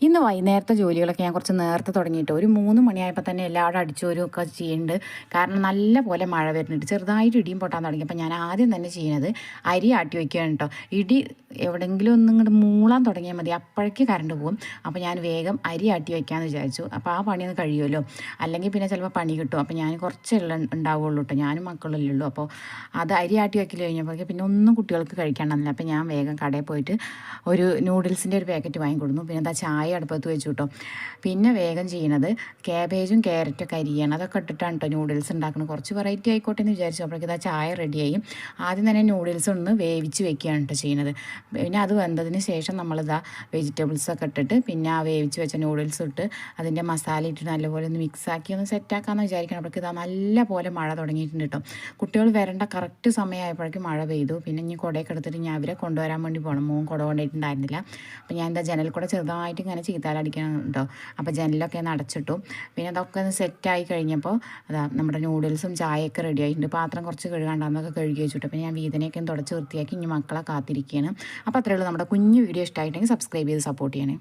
ഇന്ന് വൈകുന്നേരത്തെ ജോലികളൊക്കെ ഞാൻ കുറച്ച് നേരത്തെ തുടങ്ങിയിട്ട് ഒരു 3 മണിയായപ്പോൾ തന്നെ എല്ലാവരും അടിച്ചോരുമൊക്കെ ചെയ്യുന്നുണ്ട്. കാരണം നല്ല പോലെ മഴ വരുന്നുണ്ട്, ചെറുതായിട്ട് ഇടിയും പൊട്ടാൻ തുടങ്ങി. അപ്പോൾ ഞാൻ ആദ്യം തന്നെ ചെയ്യുന്നത് അരി ആട്ടി വയ്ക്കുകയാണ് കേട്ടോ. ഇടി എവിടെയെങ്കിലും ഒന്നും ഇങ്ങോട്ട് മൂളാൻ തുടങ്ങിയാൽ മതി, അപ്പോഴേക്ക് കറണ്ട് പോകും. അപ്പോൾ ഞാൻ വേഗം അരി ആട്ടി വയ്ക്കാമെന്ന് വിചാരിച്ചു. അപ്പോൾ ആ പണിയൊന്ന് കഴിയുമല്ലോ, അല്ലെങ്കിൽ പിന്നെ ചിലപ്പോൾ പണി കിട്ടും. അപ്പോൾ ഞാൻ കുറച്ചെല്ലാം ഉണ്ടാവുള്ളൂ കേട്ടോ, ഞാനും മക്കളല്ലേ ഉള്ളൂ. അപ്പോൾ അത് അരി ആട്ടി വയ്ക്കൽ കഴിഞ്ഞപ്പോൾ പിന്നെ ഒന്നും കുട്ടികൾക്ക് കഴിക്കാണ്ടെന്നില്ല. അപ്പോൾ ഞാൻ വേഗം കടയിൽ പോയിട്ട് ഒരു നൂഡിൽസിൻ്റെ ഒരു പാക്കറ്റ് വാങ്ങിക്കൊടുന്നു. പിന്നെ എന്താ ചായ അടുപ്പത്ത് വെച്ചു കേട്ടോ. പിന്നെ വേഗം ചെയ്യണത് ക്യാബേജും ക്യാരറ്റൊക്കെ അരിയണം, അതൊക്കെ ഇട്ടിട്ടാണ് കേട്ടോ നൂഡിൽസ് ഉണ്ടാക്കുന്നത്. കുറച്ച് വെറൈറ്റി ആയിക്കോട്ടെ എന്ന് വിചാരിച്ചു. അപ്പോഴേക്കും ഇതാ ചായ റെഡിയായി. ആദ്യം തന്നെ നൂഡിൽസ് ഒന്ന് വേവിച്ച് വെക്കുകയാണ് കേട്ടോ ചെയ്യുന്നത്. പിന്നെ അത് വെന്തതിന് ശേഷം നമ്മളിതാ വെജിറ്റബിൾസൊക്കെ ഇട്ടിട്ട് പിന്നെ ആ വേവിച്ച് വെച്ച നൂഡിൽസ് ഇട്ട് അതിൻ്റെ മസാല ഇട്ടിട്ട് നല്ലപോലെ ഒന്ന് മിക്സാക്കി ഒന്ന് സെറ്റാക്കാമെന്ന് വിചാരിക്കണം. അപ്പോഴേക്കും ഇതാ നല്ല പോലെ മഴ തുടങ്ങിയിട്ടുണ്ട് കേട്ടോ. കുട്ടികൾ വരേണ്ട കറക്റ്റ് സമയമായപ്പോഴേക്കും മഴ പെയ്തു. പിന്നെ ഇനി കുടയൊക്കെ എടുത്തിട്ട് ഞാൻ അവരെ കൊണ്ടുവരാൻ വേണ്ടി പോകണം. മോൻ കുട കൊണ്ടുപോയിട്ടുണ്ടായിരുന്നില്ല. അപ്പോൾ ഞാൻ എന്താ ജനൽ കൂടെ ചെറുതായിട്ട് ഇങ്ങനെ ചീത്താലടിക്കണം കേട്ടോ. അപ്പോൾ ജനലൊക്കെ ഒന്ന് അടച്ചിട്ടു. പിന്നെ അതൊക്കെ ഒന്ന് സെറ്റായി കഴിഞ്ഞപ്പോൾ അതാ നമ്മുടെ നൂഡിൽസും ചായയൊക്കെ റെഡി ആയിട്ടുണ്ട്. പാത്രം കുറച്ച് കഴുകാണ്ടാന്നൊക്കെ കഴുകി വെച്ചിട്ട് അപ്പോൾ ഞാൻ വീതനയൊക്കെ തുടച്ച് വൃത്തിയാക്കി ഇനി മക്കളെ കാത്തിരിക്കുകയാണ്. അപ്പോൾ അത്രയേ ഉള്ളൂ. നമ്മുടെ കുഞ്ഞു വീഡിയോ ഇഷ്ടമായിട്ടുണ്ടെങ്കിൽ സബ്സ്ക്രൈബ് ചെയ്ത് സപ്പോർട്ട് ചെയ്യണേ.